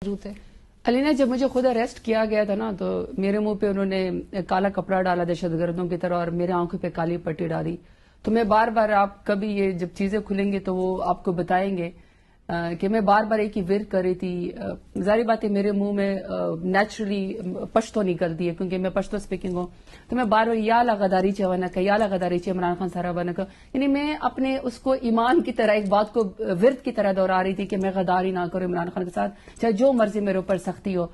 موجود تھے؟ علینا، جب مجھے خود اریسٹ کیا گیا تھا نا، تو میرے منہ پہ انہوں نے کالا کپڑا ڈالا دہشت گردوں کی طرح، اور میرے آنکھوں پہ کالی پٹی ڈالی. تو میں بار بار، آپ کبھی یہ جب چیزیں کھلیں گے تو وہ آپ کو بتائیں گے کہ میں بار بار ایک ہی ورک کر رہی تھی. ظاہری بات ہے میرے منہ میں نیچرلی پشتو نکلتی ہے کیونکہ میں پشتو اسپیکنگ ہوں. تو میں بار بار یا غداری چونک یا غداری چ عمران خان صاحب بنک، یعنی میں اپنے اس کو ایمان کی طرح ایک بات کو ورد کی طرح دہرا رہی تھی کہ میں غداری نہ کروں عمران خان کے ساتھ، چاہے جو مرضی میرے اوپر سختی ہو.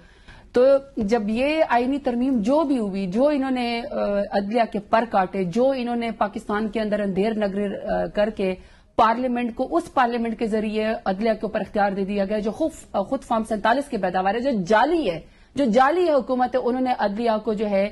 تو جب یہ آئینی ترمیم جو بھی ہوئی، جو انہوں نے عدلیہ کے پر کاٹے، جو انہوں نے پاکستان کے اندر اندھیر نگر کر کے پارلیمنٹ کو، اس پارلیمنٹ کے ذریعے عدلیہ کے اوپر اختیار دے دیا گیا جو خود فارم 47 کے پیداوار ہے، جو جعلی ہے حکومت ہے، انہوں نے عدلیہ کو جو ہے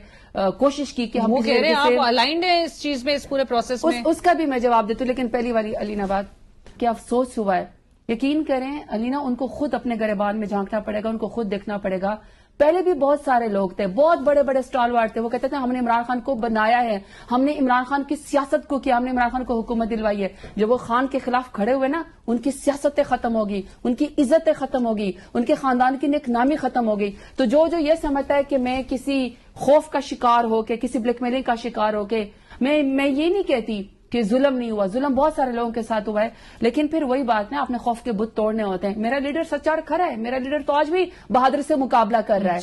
کوشش کی کہ ہم وہ کہہ رہے ہیں آپ الائنڈ ہیں اس چیز میں، اس پورے پروسیس میں. اس کا بھی میں جواب دیتی ہوں، لیکن پہلی والی علینا بات کہ افسوس ہوا ہے. یقین کریں علینا، ان کو خود اپنے گریبان میں جھانکنا پڑے گا، ان کو خود دیکھنا پڑے گا. پہلے بھی بہت سارے لوگ تھے، بہت بڑے بڑے اسٹالوارڈ تھے، وہ کہتے تھے ہم نے عمران خان کو بنایا ہے، ہم نے عمران خان کی سیاست کو کیا، ہم نے عمران خان کو حکومت دلوائی ہے. جب وہ خان کے خلاف کھڑے ہوئے نا، ان کی سیاستیں ختم ہوگی، ان کی عزتیں ختم ہوگی، ان کے خاندان کی نیک نامی ختم ہوگی. تو جو یہ سمجھتا ہے کہ میں کسی خوف کا شکار ہو کے، کسی بلیک میلنگ کا شکار ہو کے، میں یہ نہیں کہتی کہ ظلم نہیں ہوا، ظلم بہت سارے لوگوں کے ساتھ ہوا ہے، لیکن پھر وہی بات نا، اپنے خوف کے بت توڑنے ہوتے ہیں. میرا لیڈر سچا اور کھرا ہے، میرا لیڈر تو آج بھی بہادر سے مقابلہ کر رہا ہے.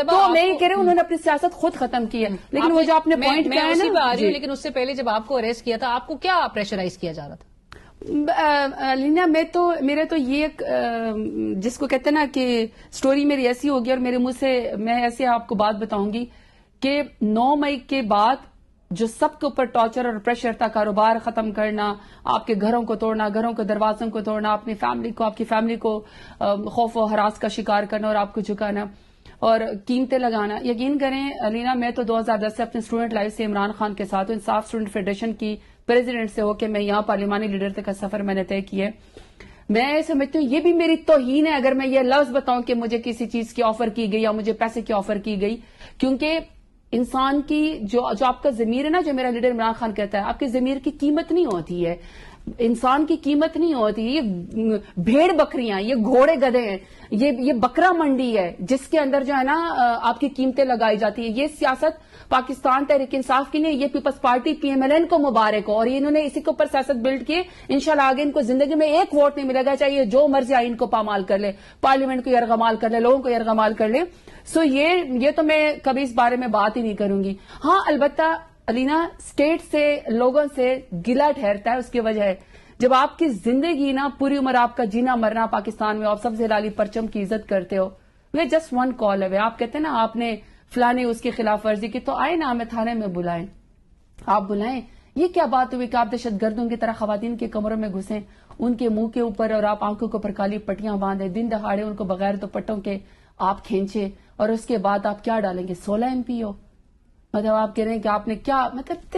تو میں یہ کہہ رہا ہوں انہوں نے اپنی سیاست خود ختم کی ہے. لیکن وہ جو آپ نے پوائنٹ کیا ہے نا، لیکن اس سے پہلے جب آپ کو اریسٹ کیا تھا، آپ کو کیا پریشرائز کیا جا رہا تھا؟ لینا، میرے تو یہ جس کو کہتے ہیں نا کہ سٹوری میری ایسی ہوگی، اور میرے منہ سے میں ایسے آپ کو بات بتاؤں گی کہ 9 مئی کے بعد جو سب کے اوپر ٹارچر اور پریشر تھا، کاروبار ختم کرنا، آپ کے گھروں کو توڑنا، گھروں کے دروازوں کو توڑنا، اپنی فیملی کو، آپ کی فیملی کو خوف و ہراس کا شکار کرنا اور آپ کو جھکانا اور قیمتیں لگانا. یقین کریں علینا، میں تو 2010 سے اپنے اسٹوڈنٹ لائف سے عمران خان کے ساتھ انصاف اسٹوڈنٹ فیڈریشن کی پریزیڈنٹ سے ہو کے میں یہاں پارلیمانی لیڈر تک کا سفر میں نے طے کیا ہے. میں سمجھتی ہوں یہ بھی میری توہین ہے اگر میں یہ لفظ بتاؤں کہ مجھے کسی چیز کی آفر کی گئی یا مجھے پیسے کی آفر کی گئی، کیونکہ انسان کی جو آپ کا ضمیر ہے نا، جو میرا لیڈر عمران خان کہتا ہے، آپ کے ضمیر کی قیمت نہیں ہوتی ہے، انسان کی قیمت نہیں ہوتی. یہ بھیڑ بکریاں، یہ گھوڑے گدھے ہیں، یہ بکرا منڈی ہے جس کے اندر جو ہے نا آپ کی قیمتیں لگائی جاتی ہیں. یہ سیاست پاکستان تحریک انصاف کی نہیں، یہ پیپلز پارٹی PMLN کو مبارک ہو، اور انہوں نے اسی کے اوپر سیاست بلڈ کی. انشاءاللہ آگے ان کو زندگی میں ایک ووٹ نہیں ملے گا، چاہیے جو مرضی آئین کو پامال کر لے، پارلیمنٹ کو یرغمال کر لے، لوگوں کو یرغمال کر لے. سو یہ تو میں کبھی اس بارے میں بات ہی نہیں کروں گی. ہاں البتہ علینا، اسٹیٹ سے لوگوں سے گلہ ٹھہرتا ہے، اس کی وجہ ہے جب آپ کی زندگی نا پوری عمر آپ کا جینا مرنا پاکستان میں، آپ سب سے لالی پرچم کی عزت کرتے ہو، وہ جسٹ ون کال ہے. آپ کہتے ہیں نا آپ نے فلانے اس کی خلاف ورزی کی، تو آئے نا ہمیں تھانے میں بلائیں، آپ بلائیں. یہ کیا بات ہوئی کہ آپ دہشت گردوں کی طرح خواتین کے کمروں میں گھسیں، ان کے منہ کے اوپر اور آپ آنکھوں کے اوپر کالی پٹیاں باندھیں، دن دہاڑے ان کو بغیر دوپٹوں کے آپ کھینچے، اور اس کے بعد آپ کیا ڈالیں گے؟ 16 MP ہو. مطلب آپ کہہ رہے ہیں کہ آپ نے کیا، مطلب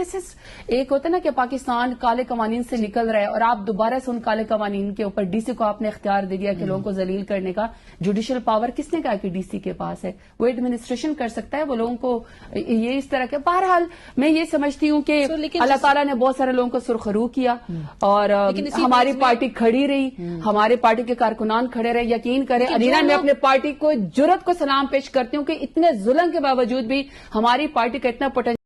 ایک ہوتا ہے نا کہ پاکستان کالے قوانین سے نکل رہا ہے، اور آپ دوبارہ سے ان کالے قوانین کے اوپر DC کو آپ نے اختیار دے دیا کہ لوگوں کو ذلیل کرنے کا. جوڈیشل پاور کس نے کہا کہ DC کے پاس ہے؟ وہ ایڈمنسٹریشن کر سکتا ہے، وہ لوگوں کو یہ اس طرح کے. بہرحال میں یہ سمجھتی ہوں کہ اللہ تعالیٰ نے بہت سارے لوگوں کو سرخرو کیا، اور ہماری پارٹی کھڑی رہی، ہمارے پارٹی کے کارکنان کھڑے رہے. یقین کریں علینا، میں اپنے پارٹی کو جرت کو سلام پیش کرتی ہوں کہ اتنے ظلم کے باوجود بھی ہماری پارٹی کا اتنا پوٹینشیل